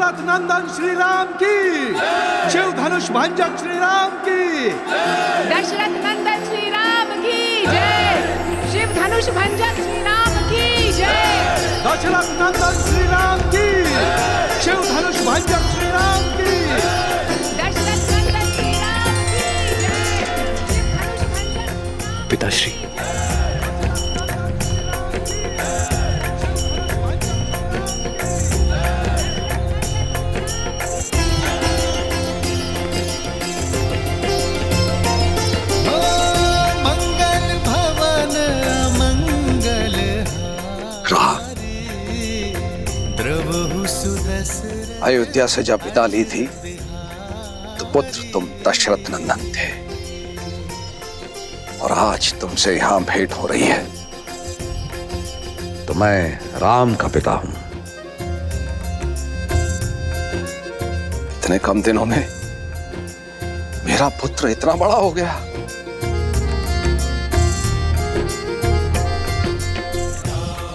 दशरथ नंदन श्री राम की, शिव धनुष भंजक श्री राम की, दशरथ नंदन श्री राम की जय, शिव धनुष भंजक श्री राम की जय, दशरथ नंदन श्री राम की, शिव धनुष भंजक श्री राम की, दशरथ नंदन श्री राम की जय, शिव धनुष भंजक। पिताश्री, अयोध्या से जब विदा ली थी तो पुत्र तुम दशरथ नंदन थे, और आज तुमसे यहां भेंट हो रही है तो मैं राम का पिता हूं। इतने कम दिनों में मेरा पुत्र इतना बड़ा हो गया।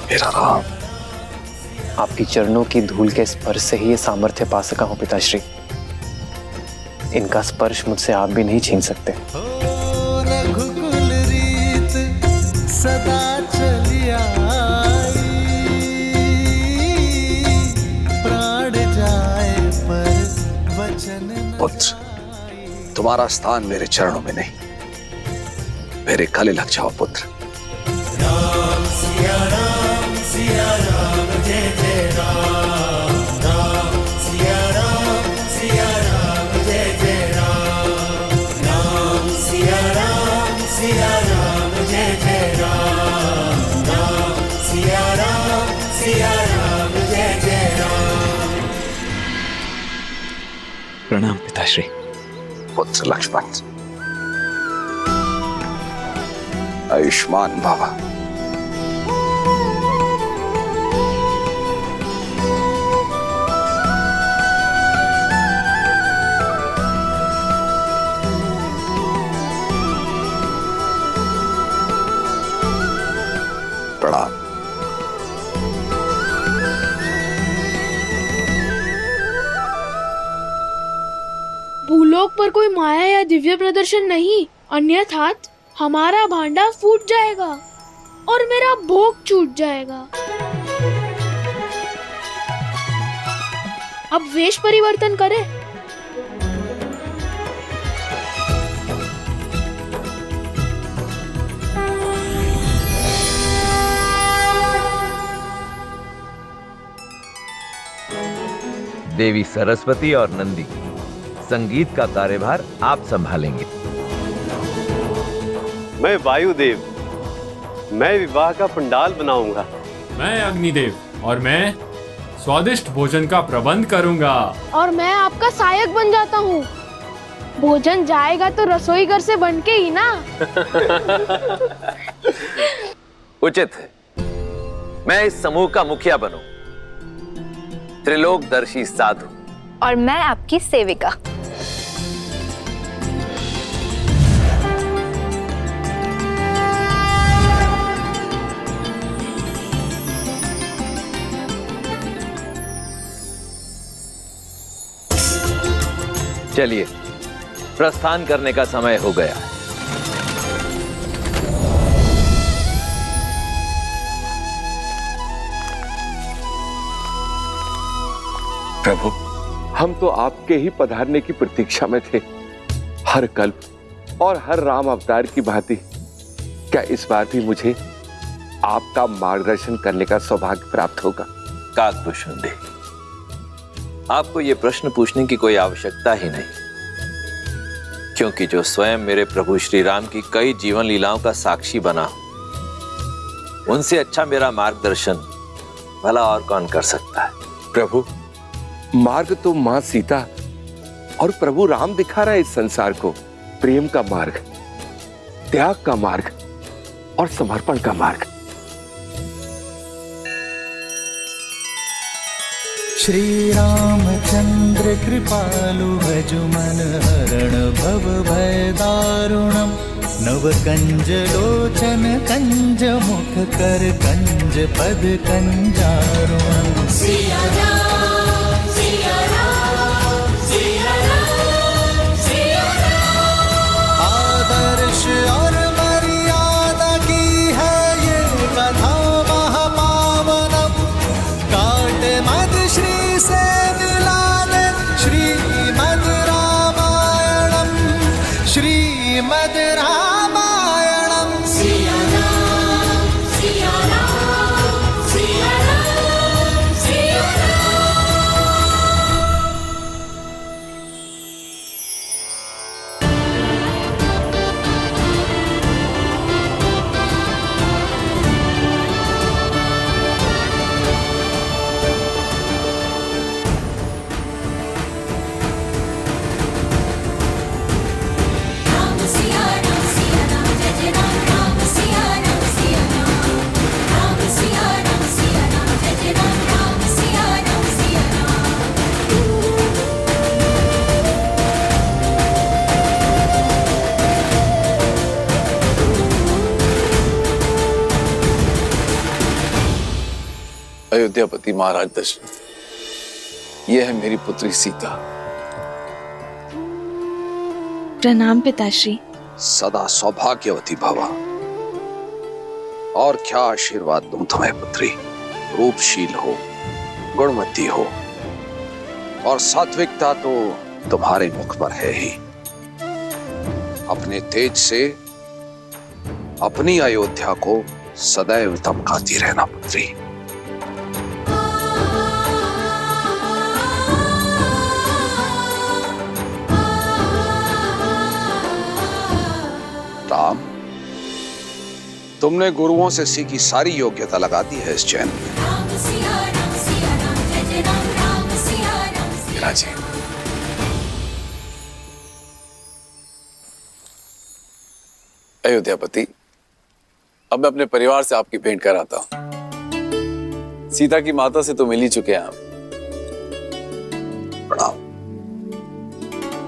मेरा राम। आपकी चरणों की धूल के स्पर्श से ही ये सामर्थ्य पा सका हूं पिताश्री। इनका स्पर्श मुझसे आप भी नहीं छीन सकते। रघुकुल रीत सदा चली आई, प्राण जाए पर वचन। पुत्र, तुम्हारा स्थान मेरे चरणों में नहीं, मेरे गले लग जाओ पुत्र। राम सिया राम जय जय राम, राम सिया राम जय जय राम, राम सिया राम जय जय राम, राम सिया राम जय जय राम। प्रणाम पिताश्री। पुत्र लक्ष्मण, आयुष्मान भव। प्रणाम। भूलोक पर कोई माया या दिव्य प्रदर्शन नहीं, अन्यथा हमारा भांडा फूट जाएगा और मेरा भोग छूट जाएगा। अब वेश परिवर्तन करें। देवी सरस्वती और नंदी, संगीत का कार्यभार आप संभालेंगे। मैं वायुदेव, मैं विवाह का पंडाल बनाऊंगा। मैं अग्निदेव और मैं स्वादिष्ट भोजन का प्रबंध करूंगा। और मैं आपका सहायक बन जाता हूँ। भोजन जाएगा तो रसोई घर से बन के ही ना। उचित है, मैं इस समूह का मुखिया बनूं, त्रिलोकदर्शी साधु। और मैं आपकी सेविका। चलिए, प्रस्थान करने का समय हो गया है। प्रभु, हम तो आपके ही पधारने की प्रतीक्षा में थे। हर कल्प और हर राम अवतार की भांति क्या इस बार भी मुझे आपका मार्गदर्शन करने का सौभाग्य प्राप्त होगा? काकभूषण दे, आपको यह प्रश्न पूछने की कोई आवश्यकता ही नहीं, क्योंकि जो स्वयं मेरे प्रभु श्री राम की कई जीवन लीलाओं का साक्षी बना, उनसे अच्छा मेरा मार्गदर्शन भला और कौन कर सकता है। प्रभु, मार्ग तो मां सीता और प्रभु राम दिखा रहा है इस संसार को। प्रेम का मार्ग, त्याग का मार्ग और समर्पण का मार्ग। श्री रामचंद्र कृपालु भजु मन हरण भव भय दारुणम, नव कंज लोचन कंज मुख कर कंज पद कंजारुणम। सिया राम आदर्श और मर्यादा की है ये कथा महापावनम, काटे मद श्री से मिला दे श्रीमद् रामायणम, श्रीमद् रामायणम। सिया राम, सिया राम, सिया राम, सिया अयोध्यापति महाराज दशरथ, ये है मेरी पुत्री सीता। प्रणाम पिताश्री। सदा सौभाग्यवती भवा। और क्या आशीर्वाद दूं तुम्हें पुत्री। रूपशील हो, गुणवती हो, और सात्विकता तो तुम्हारे मुख पर है ही। अपने तेज से अपनी अयोध्या को सदैव धमकाती रहना पुत्री। राम, तुमने गुरुओं से सीखी सारी योग्यता लगा दी है इस चैन में। विराजी, अयोध्यापति, अब मैं अपने परिवार से आपकी भेंट कराता हूं। सीता की माता से तो मिल ही चुके हैं आप। प्रणाम।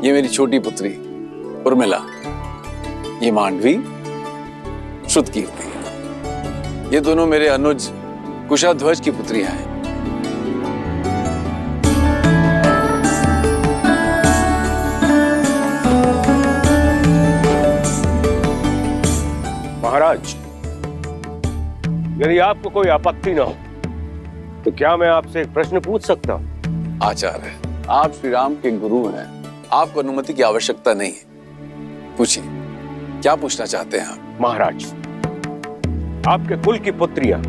ये मेरी छोटी पुत्री उर्मिला, ये मांडवी श्रुतकीर्ति, ये दोनों मेरे अनुज कुशाध्वज की पुत्रियां हैं। महाराज, यदि आपको कोई आपत्ति ना हो तो क्या मैं आपसे एक प्रश्न पूछ सकता हूँ? आचार्य, आप श्री राम के गुरु हैं, आपको अनुमति की आवश्यकता नहीं है। पूछिए, क्या पूछना चाहते हैं आप? महाराज, आपके कुल की पुत्रियां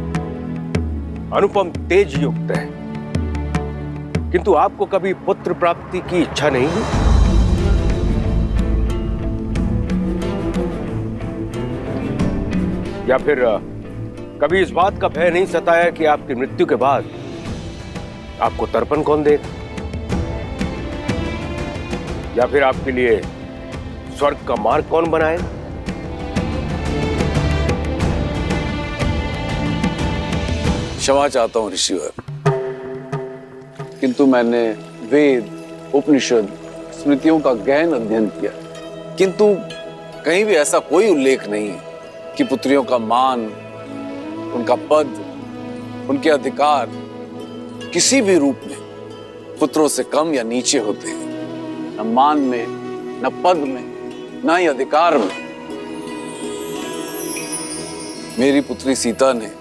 अनुपम तेज युक्त है, किंतु आपको कभी पुत्र प्राप्ति की इच्छा नहीं है? या फिर कभी इस बात का भय नहीं सताया कि आपकी मृत्यु के बाद आपको तर्पण कौन देगा, या फिर आपके लिए स्वर्ग का मार्ग कौन बनाए? क्षमा चाहता हूं ऋषिवर, किंतु मैंने वेद, उपनिषद, स्मृतियों का गहन अध्ययन किया, किंतु कहीं भी ऐसा कोई उल्लेख नहीं कि पुत्रियों का मान, उनका पद, उनके अधिकार किसी भी रूप में पुत्रों से कम या नीचे होते हैं। न मान में, न पद में, न ही अधिकार में। मेरी पुत्री सीता ने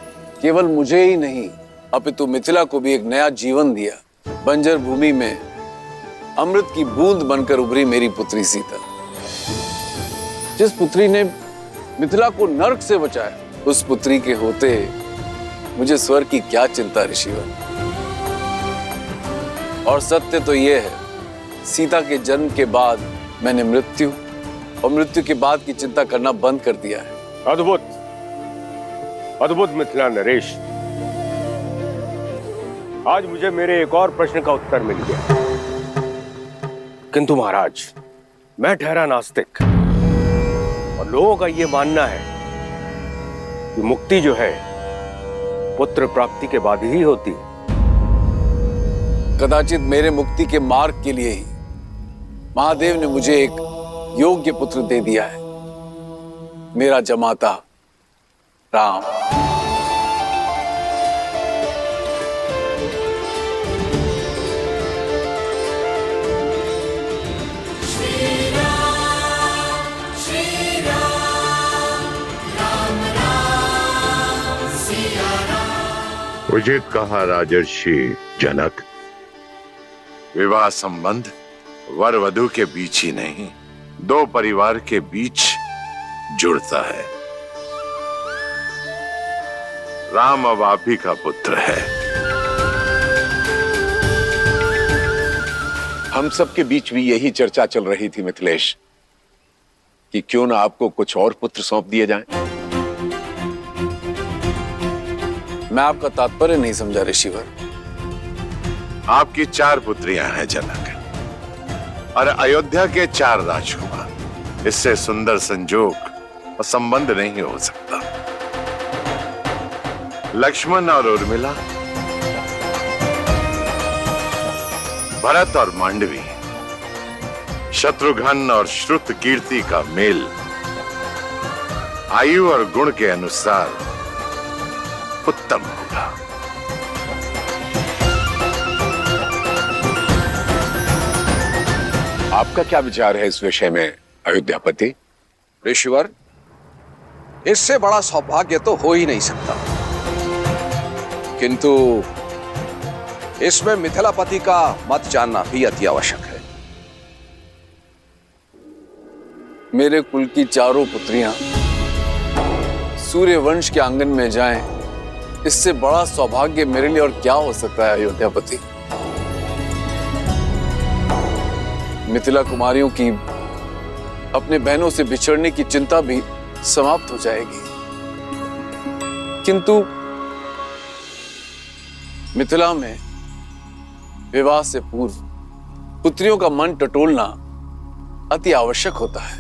केवल मुझे ही नहीं अपितु मिथिला को भी एक नया जीवन दिया। बंजर भूमि में अमृत की बूंद बनकर उभरी मेरी पुत्री सीता। जिस पुत्री ने मिथिला को नरक से बचाया, उस पुत्री के होते मुझे स्वर्ग की क्या चिंता ऋषिवर। और सत्य तो यह है, सीता के जन्म के बाद मैंने मृत्यु और मृत्यु के बाद की चिंता करना बंद कर दिया है। अद्भुत, अद्भुत मिथिला नरेश। आज मुझे मेरे एक और प्रश्न का उत्तर मिल गया। किंतु महाराज, मैं ठहरा नास्तिक और लोगों का यह मानना है कि मुक्ति जो है पुत्र प्राप्ति के बाद ही होती है। कदाचित मेरे मुक्ति के मार्ग के लिए ही महादेव ने मुझे एक योग्य पुत्र दे दिया है, मेरा जमाता राम। उचित कहा राजर्षि जनक। विवाह संबंध वर वधु के बीच ही नहीं, दो परिवार के बीच जुड़ता है। राम अब आप ही का पुत्र है। हम सबके बीच भी यही चर्चा चल रही थी मिथिलेश, कि क्यों ना आपको कुछ और पुत्र सौंप दिए जाएं। मैं आपका तात्पर्य नहीं समझा ऋषिवर। आपकी 4 पुत्रियां हैं जनक, और अयोध्या के 4 राजकुमार। इससे सुंदर संजोग और संबंध नहीं हो सकता। लक्ष्मण और उर्मिला, भरत और मांडवी, शत्रुघ्न और श्रुत कीर्ति का मेल आयु और गुण के अनुसार उत्तम होगा। आपका क्या विचार है इस विषय में अयोध्यापति? ऋषिवर, इससे बड़ा सौभाग्य तो हो ही नहीं सकता, किंतु इसमें मिथिलापति का मत जानना भी अति आवश्यक है। मेरे कुल की 4 पुत्रियां सूर्य वंश के आंगन में जाएं, इससे बड़ा सौभाग्य मेरे लिए और क्या हो सकता है अयोध्यापति। मिथिला कुमारियों की अपने बहनों से बिछड़ने की चिंता भी समाप्त हो जाएगी, किंतु मिथिला में विवाह से पूर्व पुत्रियों का मन टटोलना अति आवश्यक होता है।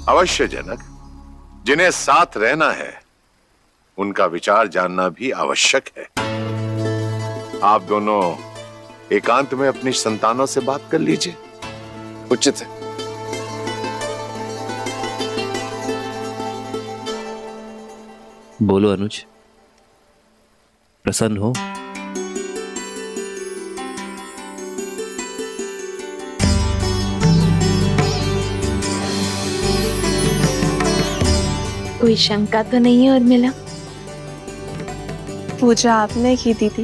अवश्य जनक, जिन्हें साथ रहना है उनका विचार जानना भी आवश्यक है। आप दोनों एकांत में अपनी संतानों से बात कर लीजिए। उचित है। बोलो अनुज, प्रसन्न हो? कोई शंका तो नहीं है उर्मिला? पूजा आपने की दीदी,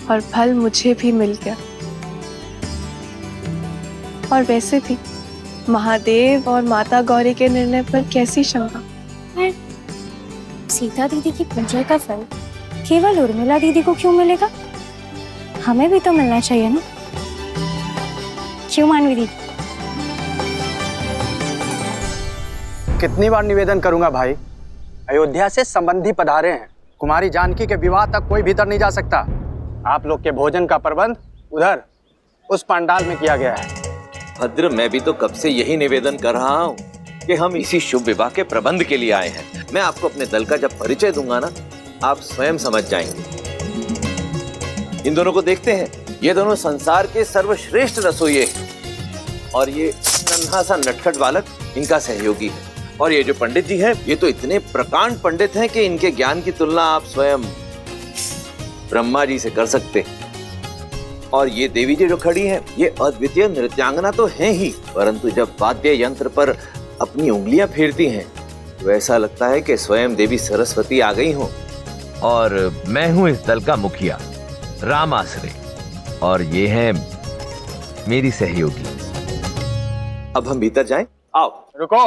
और फल मुझे भी मिल गया। और वैसे भी महादेव और माता गौरी के निर्णय पर कैसी शंका। सीता दीदी की पूजा का फल केवल उर्मिला दीदी को क्यों मिलेगा? हमें भी तो मिलना चाहिए ना, क्यों मानवी दीदी? कितनी बार निवेदन करूंगा भाई, अयोध्या से संबंधी पधारे हैं। कुमारी जानकी के विवाह तक कोई भीतर नहीं जा सकता। आप लोग के भोजन का प्रबंध उधर उस पंडाल में किया गया है। भद्र, मैं भी तो कब से यही निवेदन कर रहा हूँ कि हम इसी शुभ विवाह के प्रबंध के लिए आए हैं। मैं आपको अपने दल का जब परिचय दूंगा ना, आप स्वयं समझ जाएंगे। इन दोनों को देखते हैं, ये दोनों संसार के सर्वश्रेष्ठ रसोइये हैं, और ये नन्हा सा नटखट बालक इनका सहयोगी है। और ये जो पंडित जी हैं, ये तो इतने प्रकांड पंडित हैं कि इनके ज्ञान की तुलना आप स्वयं ब्रह्मा जी से कर सकते हैं। और ये देवी जी जो खड़ी हैं, ये अद्वितीय नृत्यांगना तो हैं ही, परंतु जब वाद्य यंत्र पर अपनी उंगलियां फेरती हैं तो ऐसा लगता है कि स्वयं देवी सरस्वती आ गई हों। और मैं हूं इस दल का मुखिया राम आसरे, और ये है मेरी सहयोगी। अब हम भीतर जाएं? आओ। रुको,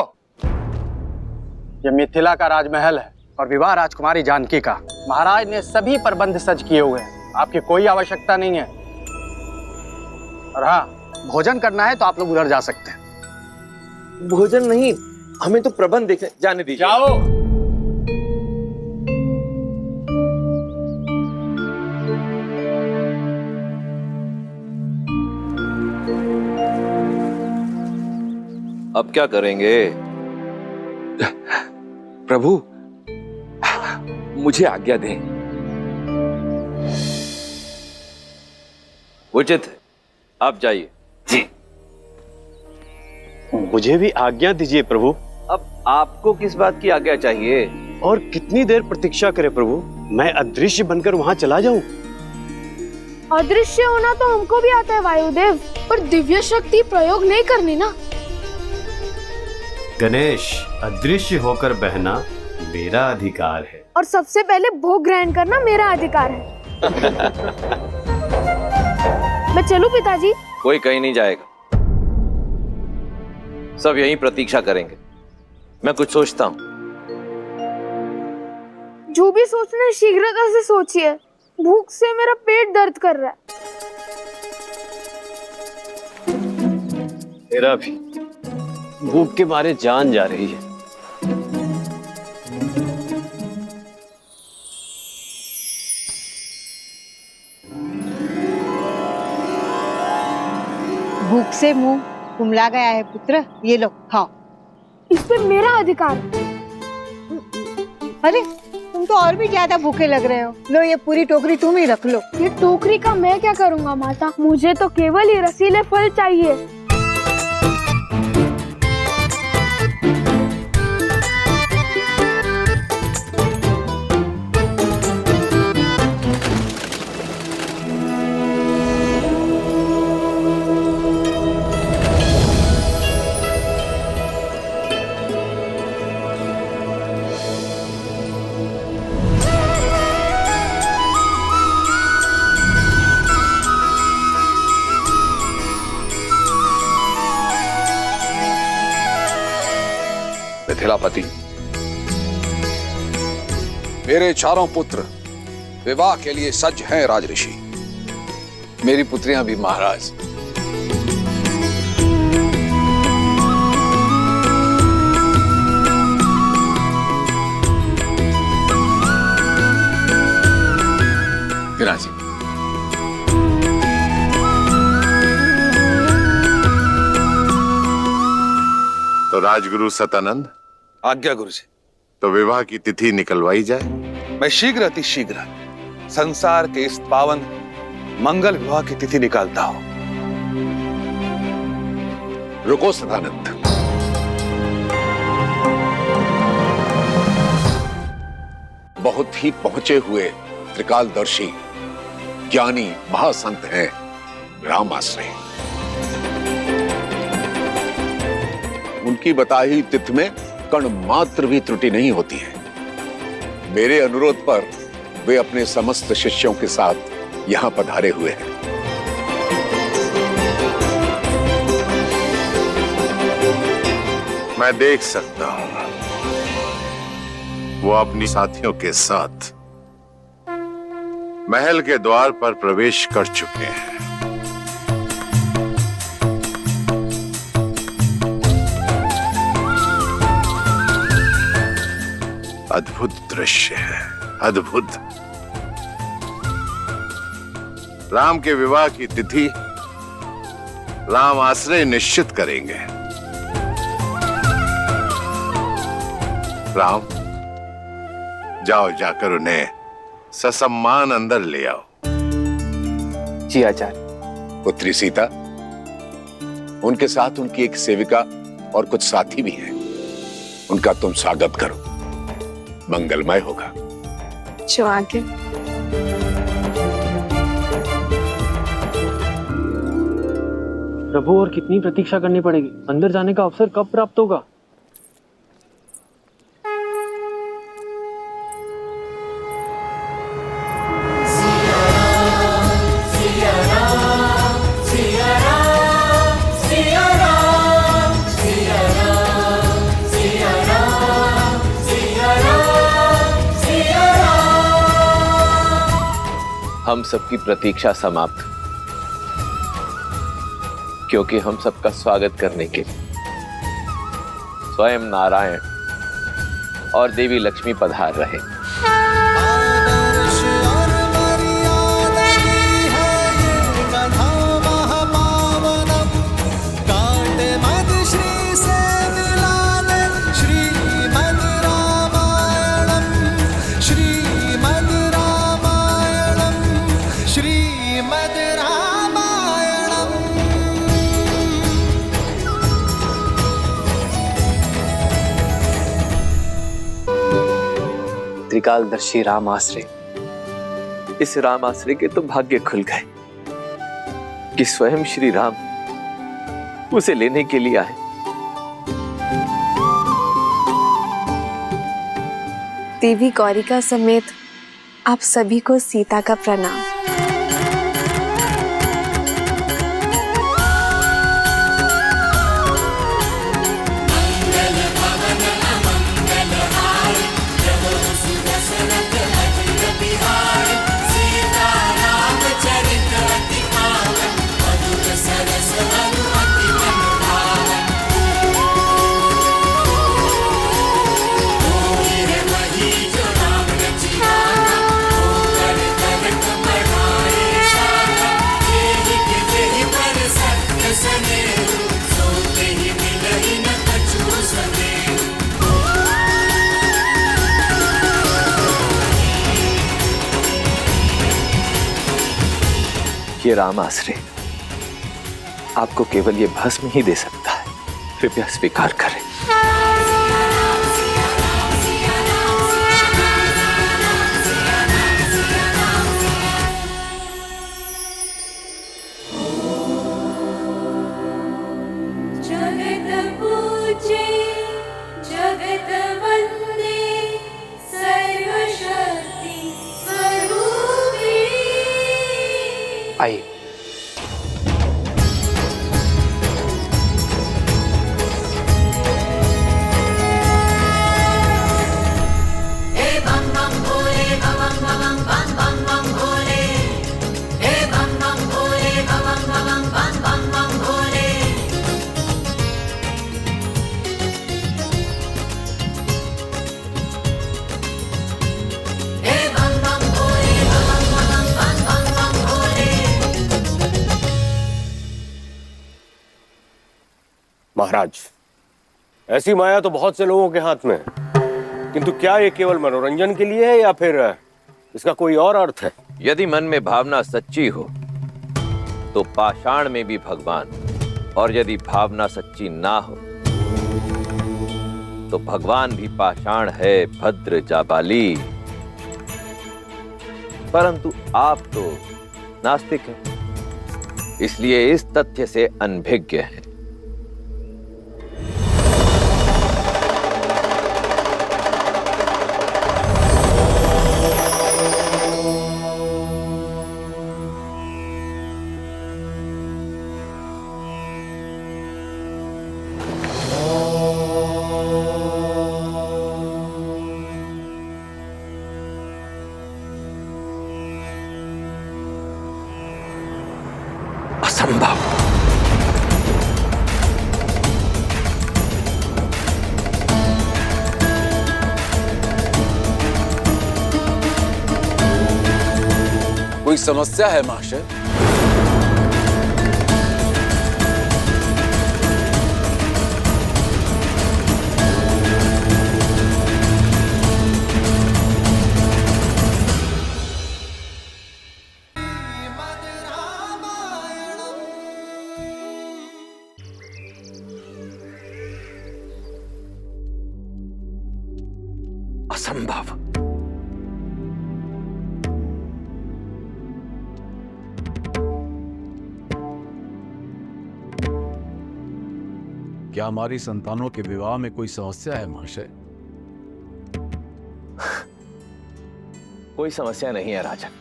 ये मिथिला का राजमहल है और विवाह राजकुमारी जानकी का। महाराज ने सभी प्रबंध सज किए हुए हैं, आपकी कोई आवश्यकता नहीं है। और हाँ, भोजन करना है तो आप लोग उधर जा सकते हैं। भोजन नहीं, हमें तो प्रबंध देखने जाने दीजिए। जाओ। अब क्या करेंगे? प्रभु, मुझे आज्ञा दें। उचित है, आप जाइए। जी। मुझे भी आज्ञा दीजिए प्रभु। अब आपको किस बात की आज्ञा चाहिए? और कितनी देर प्रतीक्षा करें प्रभु? मैं अदृश्य बनकर वहां चला जाऊं? अदृश्य होना तो हमको भी आता है वायुदेव, पर दिव्य शक्ति प्रयोग नहीं करनी ना। गणेश, अदृश्य होकर बहना मेरा अधिकार है। और सबसे पहले भोग ग्रहण करना मेरा अधिकार है। मैं चलूं पिताजी? कोई कहीं नहीं जाएगा, सब यहीं प्रतीक्षा करेंगे। मैं कुछ सोचता हूं। जो भी सोचना है शीघ्रता से सोचिए, भूख से मेरा पेट दर्द कर रहा है। मेरा भी भूख के मारे जान जा रही है। भूख से मुंह कुमला गया है पुत्र, ये लो खाओ। इस पे मेरा अधिकार। अरे तुम तो और भी ज्यादा भूखे लग रहे हो। लो ये पूरी टोकरी तुम ही रख लो। ये टोकरी का मैं क्या करूंगा माता, मुझे तो केवल ये रसीले फल चाहिए। मिथिलापति, मेरे चारों पुत्र विवाह के लिए सज्ज हैं राजऋषि। मेरी पुत्रियां भी महाराज। विराजी। तो राजगुरु सतानंद, आज्ञा गुरु जी। तो विवाह की तिथि निकलवाई जाए। मैं शीघ्र अति शीघ्र संसार के इस पावन मंगल विवाह की तिथि निकालता हूं। रुको सदानंद, बहुत ही पहुंचे हुए त्रिकालदर्शी ज्ञानी महासंत हैं रामाश्रय। उनकी बताई तिथि में कण मात्र भी त्रुटि नहीं होती है। मेरे अनुरोध पर वे अपने समस्त शिष्यों के साथ यहां पधारे हुए हैं। मैं देख सकता हूं वो अपनी साथियों के साथ महल के द्वार पर प्रवेश कर चुके हैं। अद्भुत दृश्य है, अद्भुत। राम के विवाह की तिथि राम आश्रय निश्चित करेंगे। राम, जाओ जाकर उन्हें ससम्मान अंदर ले आओ। जी आचार्य। पुत्री सीता, उनके साथ उनकी एक सेविका और कुछ साथी भी हैं। उनका तुम स्वागत करो, मंगलमय होगा। जो आगे। प्रभु, और कितनी प्रतीक्षा करनी पड़ेगी? अंदर जाने का अवसर कब प्राप्त होगा? हम सबकी प्रतीक्षा समाप्त, क्योंकि हम सबका स्वागत करने के लिए स्वयं नारायण और देवी लक्ष्मी पधार रहे। त्रिकालदर्शी राम आश्रय, इस राम आश्रय के तो भाग्य खुल गए कि स्वयं श्री राम उसे लेने के लिए आए। देवी गौरिका समेत आप सभी को सीता का प्रणाम। ये राम आश्रय आपको केवल ये भस्म ही दे सकता है, कृपया स्वीकार करें। जगत पूजे जगत वंदे सर्वशक्ति स्वरूपे। आइए। महाराज, ऐसी माया तो बहुत से लोगों के हाथ में है, किंतु क्या ये केवल मनोरंजन के लिए है या फिर इसका कोई और अर्थ है? यदि मन में भावना सच्ची हो तो पाषाण में भी भगवान, और यदि भावना सच्ची ना हो तो भगवान भी पाषाण है। भद्र जाबाली, परंतु आप तो नास्तिक हैं, इसलिए इस तथ्य से अनभिज्ञ हैं। असंभव। कोई समस्या है महाशय? असंभव। क्या हमारी संतानों के विवाह में कोई समस्या है महाशय? कोई समस्या नहीं है राजन।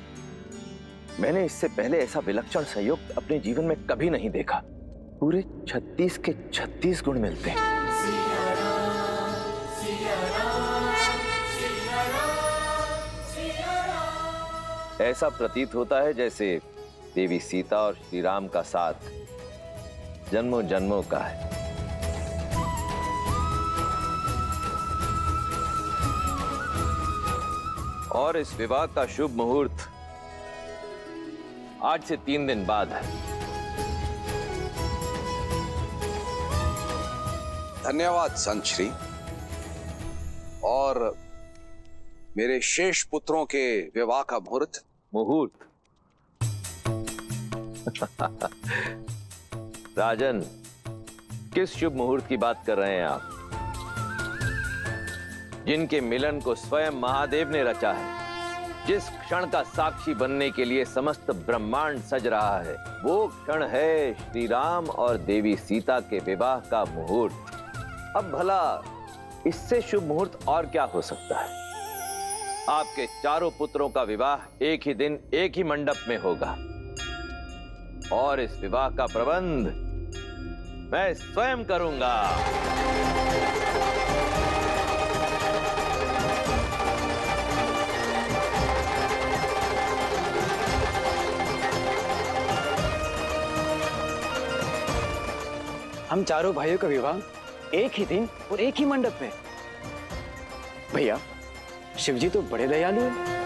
मैंने इससे पहले ऐसा विलक्षण संयोग अपने जीवन में कभी नहीं देखा। पूरे 36 के 36 गुण मिलते हैं। ऐसा प्रतीत होता है जैसे देवी सीता और श्री राम का साथ जन्मों जन्मों का है। और इस विवाह का शुभ मुहूर्त आज से 3 दिन बाद है। धन्यवाद संत श्री। और मेरे शेष पुत्रों के विवाह का मुहूर्त? राजन, किस शुभ मुहूर्त की बात कर रहे हैं आप? जिनके मिलन को स्वयं महादेव ने रचा है, जिस क्षण का साक्षी बनने के लिए समस्त ब्रह्मांड सज रहा है, वो क्षण है श्री राम और देवी सीता के विवाह का मुहूर्त। अब भला इससे शुभ मुहूर्त और क्या हो सकता है? आपके चारों पुत्रों का विवाह एक ही दिन एक ही मंडप में होगा और इस विवाह का प्रबंध मैं स्वयं करूंगा। हम चारों भाइयों का विवाह एक ही दिन और एक ही मंडप में। भैया, शिवजी तो बड़े दयालु हैं।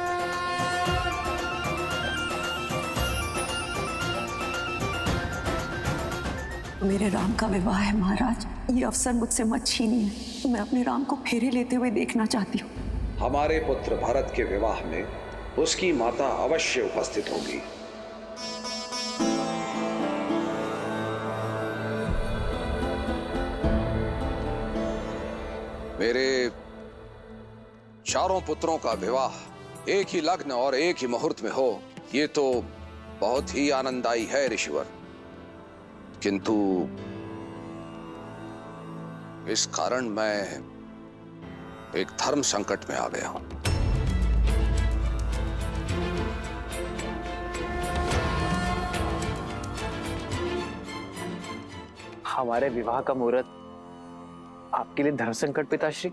मेरे राम का विवाह है महाराज, ये अवसर मुझसे मत छीनिए। मैं अपने राम को फेरे लेते हुए देखना चाहती हूँ। हमारे पुत्र भरत के विवाह में उसकी माता अवश्य उपस्थित होगी। मेरे चारों पुत्रों का विवाह एक ही लग्न और एक ही मुहूर्त में हो, ये तो बहुत ही आनंददायी है ऋषिवर। किंतु इस कारण मैं एक धर्म संकट में आ गया हूं। हमारे विवाह का मुहूर्त आपके लिए धर्म संकट पिताश्री?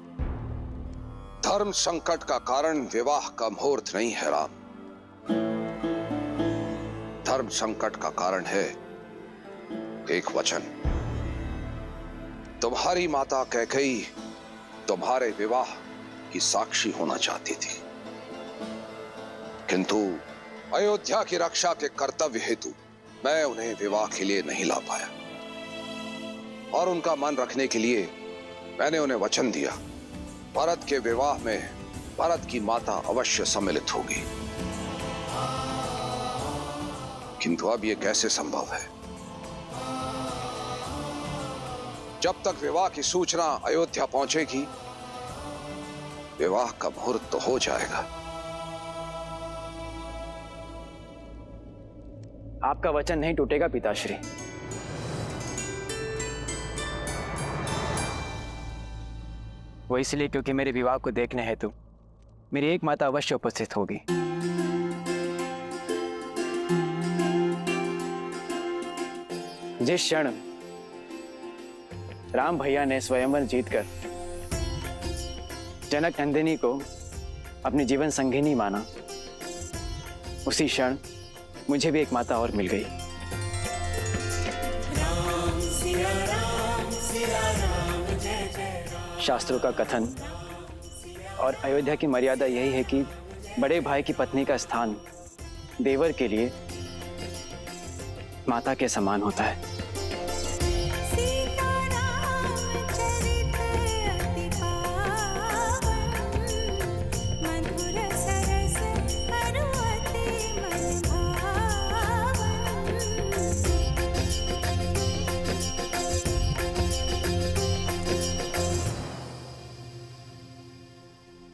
धर्म संकट का कारण विवाह का मुहूर्त नहीं है राम। धर्म संकट का कारण है एक वचन। तुम्हारी माता कैकेयी तुम्हारे विवाह की साक्षी होना चाहती थी, किंतु अयोध्या की रक्षा के कर्तव्य हेतु मैं उन्हें विवाह के लिए नहीं ला पाया और उनका मन रखने के लिए मैंने उन्हें वचन दिया, भरत के विवाह में भरत की माता अवश्य सम्मिलित होगी। किंतु अब यह कैसे संभव है? जब तक विवाह की सूचना अयोध्या पहुंचेगी, विवाह का मुहूर्त तो हो जाएगा। आपका वचन नहीं टूटेगा पिताश्री। वो इसलिए क्योंकि मेरे विवाह को देखने हेतु मेरी एक माता अवश्य उपस्थित होगी। जिस क्षण राम भैया ने स्वयंवर जीतकर जनक नंदिनी को अपनी जीवन संगिनी माना, उसी क्षण मुझे भी एक माता और मिल गई। शास्त्रों का कथन और अयोध्या की मर्यादा यही है कि बड़े भाई की पत्नी का स्थान देवर के लिए माता के समान होता है।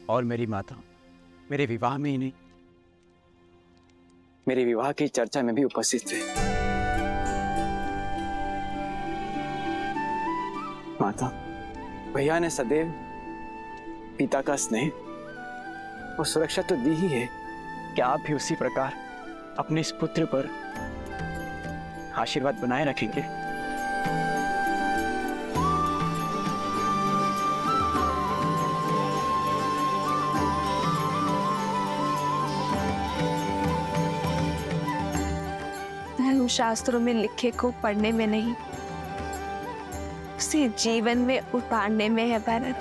और मेरी माता मेरे विवाह में ही नहीं, मेरे विवाह की चर्चा में भी उपस्थित थे। माता, भैया ने सदैव पिता का स्नेह और सुरक्षा तो दी ही है, क्या आप भी उसी प्रकार अपने इस पुत्र पर आशीर्वाद बनाए रखेंगे? शास्त्रों में लिखे को पढ़ने में नहीं, उसे जीवन में उतारने में है भरत।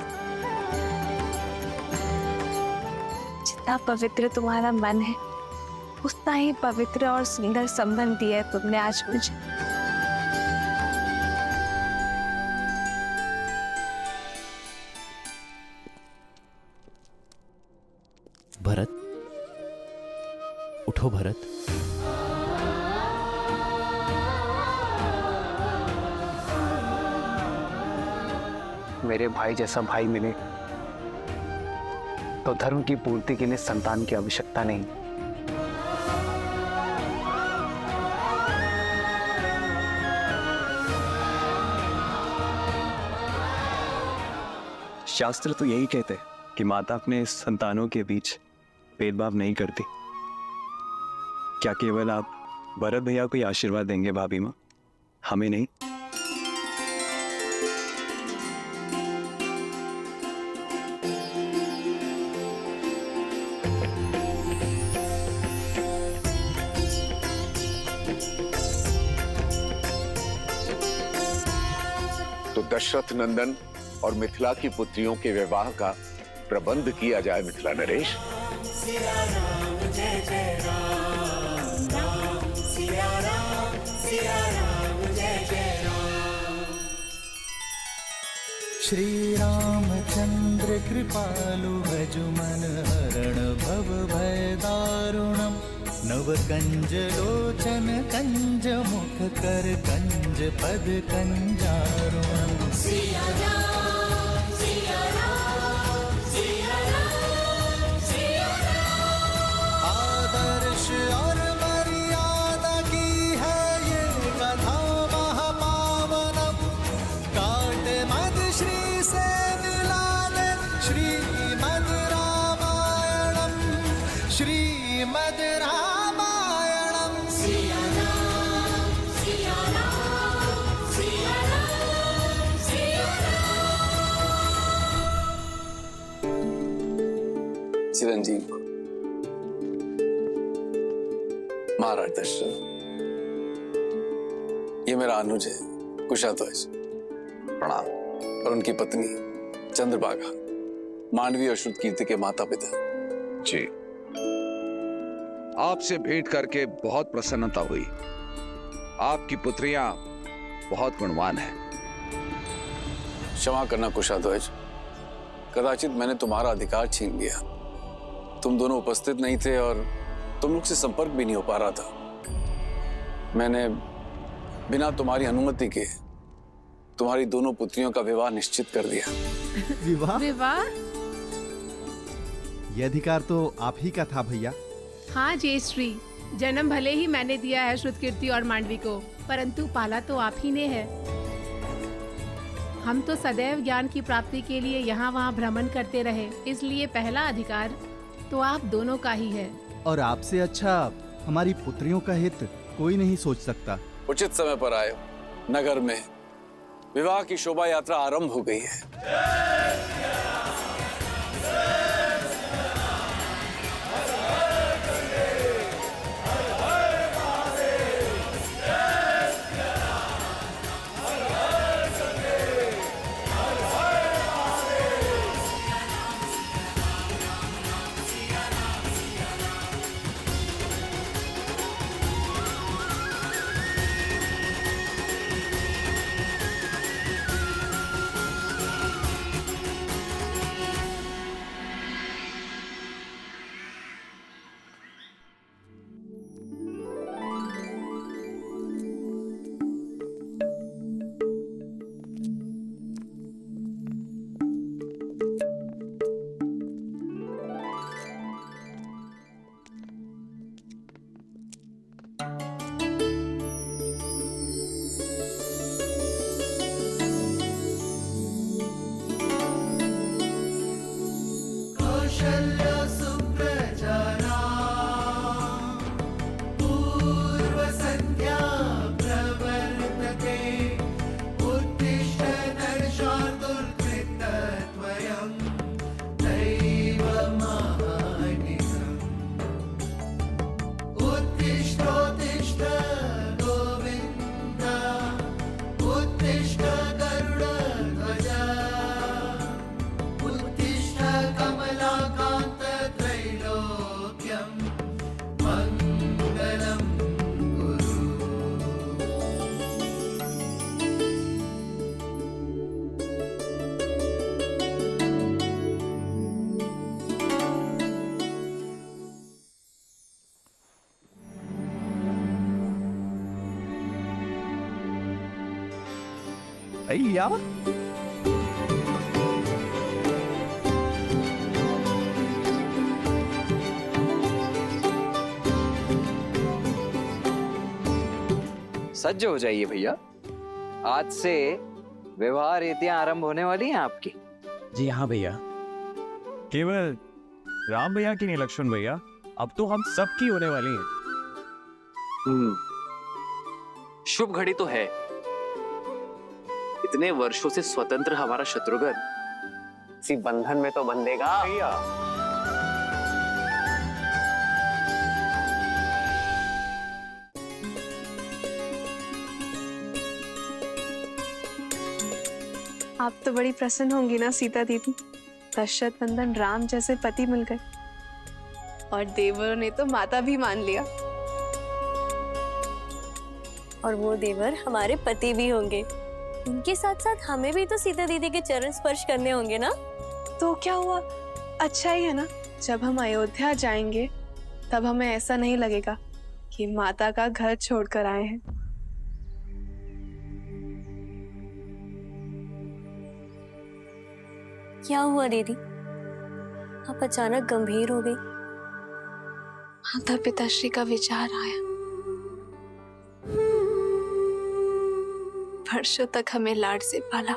जितना पवित्र तुम्हारा मन है, उतना ही पवित्र और सुंदर संबंध दिया है तुमने आज मुझे। भरत, उठो भरत। मेरे भाई जैसा भाई मिले तो धर्म की पूर्ति के लिए संतान की आवश्यकता नहीं। शास्त्र तो यही कहते हैं कि माता अपने संतानों के बीच भेदभाव नहीं करती। क्या केवल आप भरत भैया को ही आशीर्वाद देंगे भाभी माँ, हमें नहीं? तो दशरथ नंदन और मिथिला की पुत्रियों के विवाह का प्रबंध किया जाए मिथिला नरेश। सिया राम जय जय राम, राम सिया राम, सिया राम जय जय राम। श्री रामचंद्र कृपालु भजुमन हरण भव भय दारुणम, नव कंज लोचन कंज मुख कर कंज पद कंजारुणम। सिया राम, सिया राम, सिया राम, सिया राम। आदर्श और मर्यादा की है ये कथा महापावनम, काट मद श्री से मिला दे श्रीमद रामायणम, श्रीमद रामायणम। सिया राम, सिया राम, सिया राम, सिया राम। चिरंजीव महाराज दशरथ, ये मेरा अनुज है कुशाध्वज, प्रणाम। और उनकी पत्नी चंद्रभागा, मांडवी और श्रुत कीर्ति के माता पिता। जी, आपसे भेंट करके बहुत प्रसन्नता हुई। आपकी पुत्रियां बहुत गुणवान हैं। क्षमा करना कुशाध्वज, कदाचित मैंने तुम्हारा अधिकार छीन लिया। तुम दोनों उपस्थित नहीं थे और तुम लोग से संपर्क भी नहीं हो पा रहा था। मैंने बिना तुम्हारी अनुमति के तुम्हारी दोनों पुत्रियों का विवाह निश्चित कर दिया। विवाह? विवाह? ये अधिकार तो आप ही का था भैया। हाँ जयश्री, जन्म भले ही मैंने दिया है श्रुतकीर्ति और मांडवी को, परंतु पाला तो आप ही ने है। हम तो सदैव ज्ञान की प्राप्ति के लिए यहाँ वहाँ भ्रमण करते रहे, इसलिए पहला अधिकार तो आप दोनों का ही है। और आपसे अच्छा हमारी पुत्रियों का हित कोई नहीं सोच सकता। उचित समय पर आए हो। नगर में विवाह की शोभा यात्रा आरंभ हो गई है। भैया सज्ज हो जाइए भैया, आज से विवाह रीतियां आरंभ होने वाली हैं आपकी। जी हाँ भैया, केवल राम भैया की नहीं लक्ष्मण भैया, अब तो हम सबकी होने वाली हैं। शुभ घड़ी तो है। इतने वर्षों से स्वतंत्र हमारा शत्रुघ्न इसी बंधन में तो बंधेगा भैया। आप तो बड़ी प्रसन्न होंगी ना सीता दीदी, दशरथ नंदन राम जैसे पति मिल गए और देवरों ने तो माता भी मान लिया। और वो देवर हमारे पति भी होंगे। उनके साथ साथ हमें भी तो सीता दीदी के चरण स्पर्श करने होंगे ना। तो क्या हुआ, अच्छा ही है ना। जब हम अयोध्या जाएंगे तब हमें ऐसा नहीं लगेगा कि माता का घर छोड़कर आए हैं। क्या हुआ दीदी, आप अचानक गंभीर हो गई? माता पिताश्री का विचार आया। वर्षों तक हमें लाड से पाला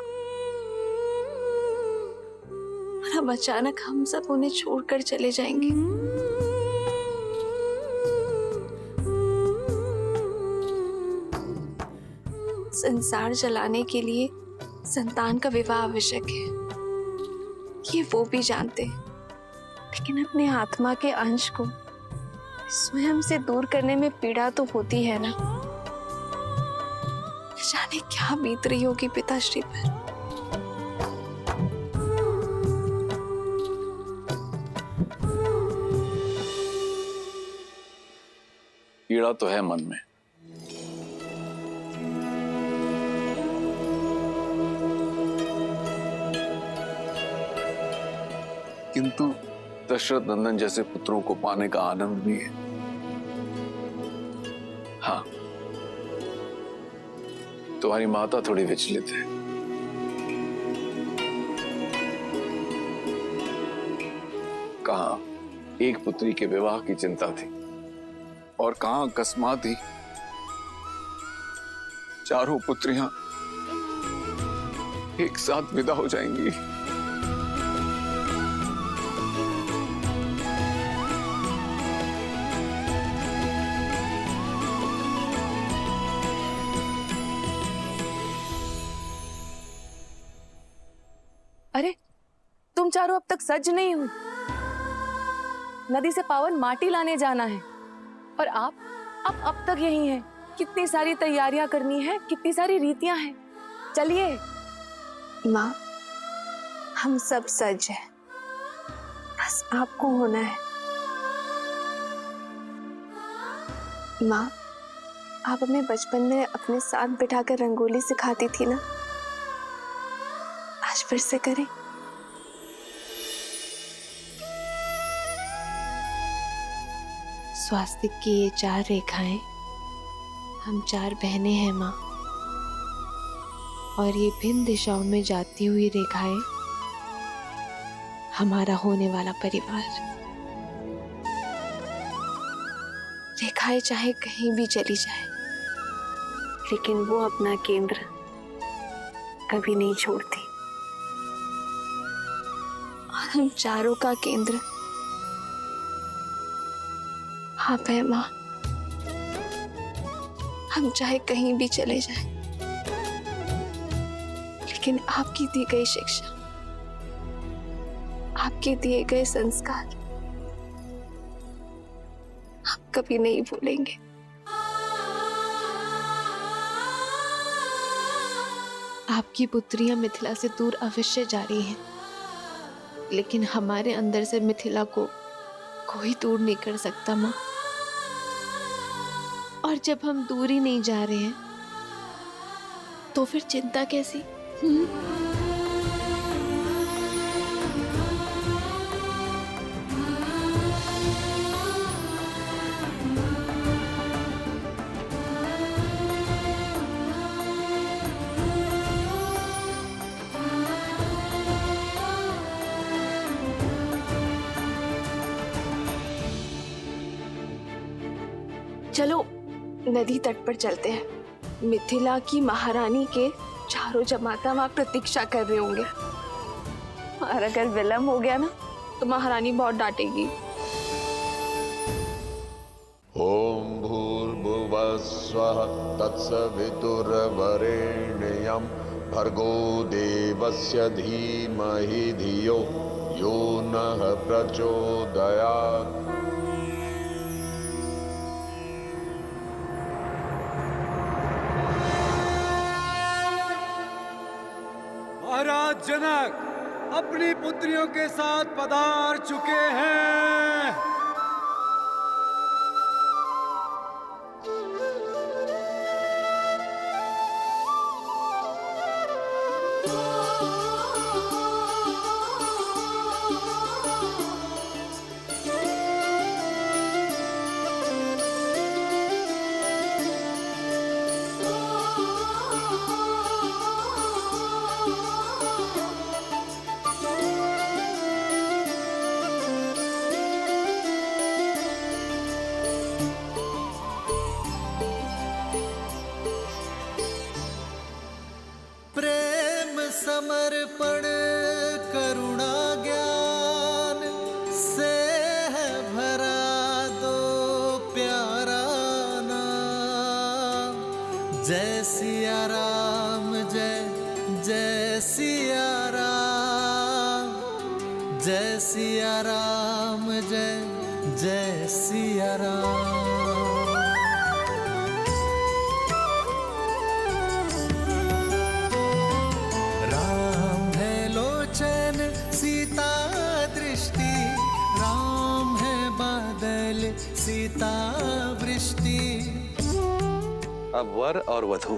और अब अचानक हम सब उन्हें छोड़कर चले जाएंगे। संसार चलाने के लिए संतान का विवाह आवश्यक है, ये वो भी जानते हैं, लेकिन अपने आत्मा के अंश को स्वयं से दूर करने में पीड़ा तो होती है ना। जाने क्या बीत रही होगी पिताश्री पर। पीड़ा तो है मन में, किंतु दशरथ नंदन जैसे पुत्रों को पाने का आनंद भी है। हाँ, तुम्हारी माता थोड़ी विचलित है। कहाँ एक पुत्री के विवाह की चिंता थी और कहाँ अकस्मात ही चारों पुत्रियां एक साथ विदा हो जाएंगी। अरे तुम चारों अब तक सज नहीं हो। नदी से पावन माटी लाने जाना है और आप अब तक यही हैं। कितनी सारी तैयारियां करनी है, कितनी सारी रीतियां हैं। चलिए। माँ, हम सब सज हैं, बस आपको होना है। माँ, आप हमें बचपन में अपने साथ बिठाकर रंगोली सिखाती थी ना, आज फिर से करें। स्वास्तिक की ये 4 रेखाएं, हम 4 बहनें हैं माँ, और ये भिन्न दिशाओं में जाती हुई रेखाएं हमारा होने वाला परिवार। रेखाएं चाहे कहीं भी चली जाए, लेकिन वो अपना केंद्र कभी नहीं छोड़ती। और हम चारों का केंद्र आप है माँ। हम चाहे कहीं भी चले जाएं, लेकिन आपकी दी गई शिक्षा, आपके दिए गए संस्कार आप कभी नहीं भूलेंगे। आपकी पुत्रियां मिथिला से दूर अवश्य जा रही हैं, लेकिन हमारे अंदर से मिथिला को कोई दूर नहीं कर सकता माँ। और जब हम दूर ही नहीं जा रहे हैं, तो फिर चिंता कैसी? चलो नदी तट पर चलते हैं। मिथिला की महारानी के चारों जमाता वहां प्रतीक्षा कर रहे होंगे, और अगर विलंब हो गया ना तो महारानी बहुत डांटेगी। ओम भूर्भुवः स्वः तत्सवितुर्वरेण्यं भर्गो देवस्य धीमहि धियो यो नः प्रचोदयात्। महाराज जनक अपनी पुत्रियों के साथ पधार चुके हैं। समर्पण करुणा ज्ञान से है भरा दो प्यारा नाम। जय सिया राम जय जय सिया राम, जय सिया राम जय जय सिया राम। सीता दृष्टि राम है बादल सीता वृष्टि। अब वर और वधू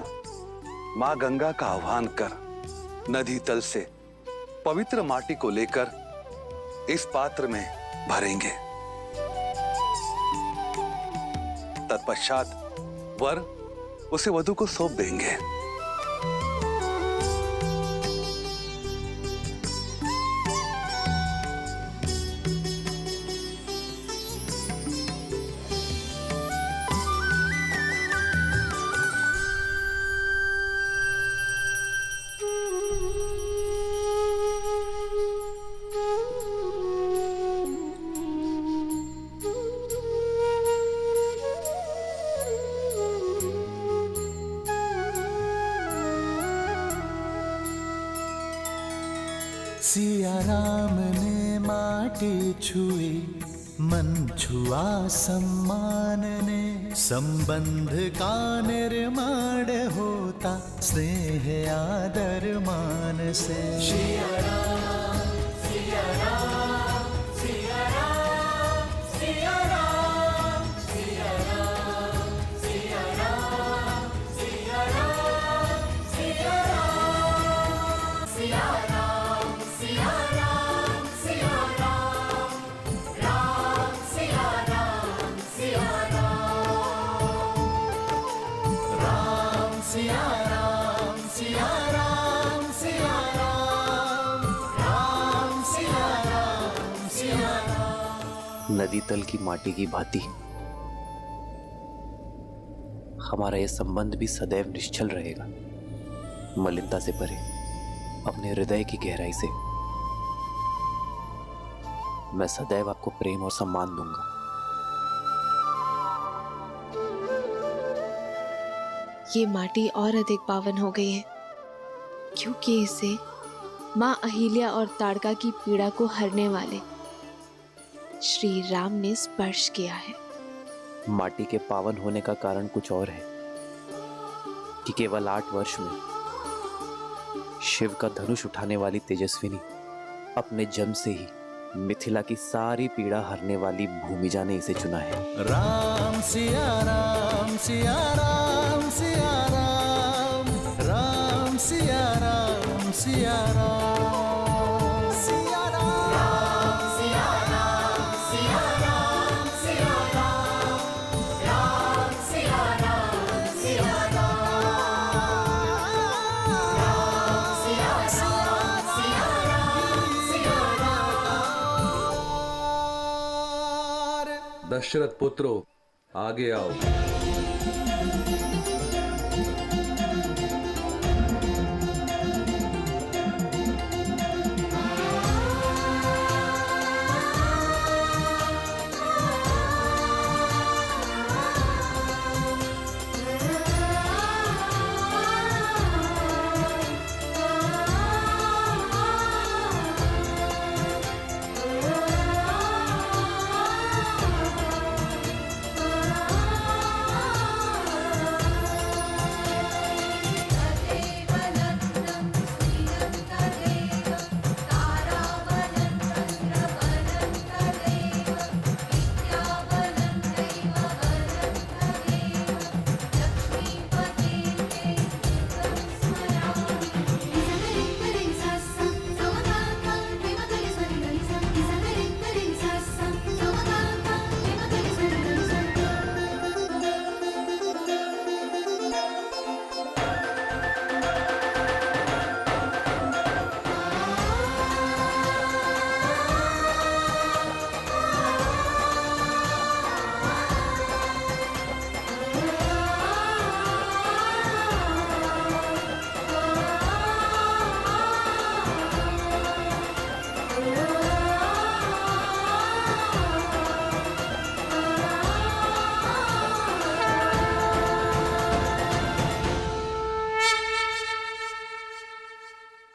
माँ गंगा का आह्वान कर नदी तल से पवित्र माटी को लेकर इस पात्र में भरेंगे। तत्पश्चात वर उसे वधू को सौंप देंगे। सिया राम ने माटी छुई मन छुआ सम्मान ने। संबंध का निर्माण होता स्नेह आदर मान से। सिया राम सिया राम सिया राम सिया राम सिया राम सिया राम सिया राम सिया राम सिया राम सिया राम सिया राम राम सिया राम सिया राम राम सिया राम सिया राम सिया राम राम सिया राम सिया राम। नदी तल की माटी की भांति हमारा यह संबंध भी सदैव निश्चल रहेगा, मलिनता से परे, अपने हृदय की गहराई से। मैं सदैव आपको प्रेम और सम्मान दूंगा। ये माटी और अधिक पावन हो गई है क्योंकि इसे माँ अहिल्या और ताड़का की पीड़ा को हरने वाले श्री राम ने स्पर्श किया है। माटी के पावन होने का कारण कुछ और है कि केवल 8 वर्ष में शिव का धनुष उठाने वाली तेजस्विनी अपने जन्म से ही मिथिला की सारी पीड़ा हरने वाली भूमिजा ने इसे चुना है। राम सिया राम सिया राम सिया राम राम सिया राम सिया राम सिया राम सिया राम सिया राम सिया राम राम सिया राम सिया राम सिया राम सिया राम सिया राम। दशरथ पुत्रो आगे आओ।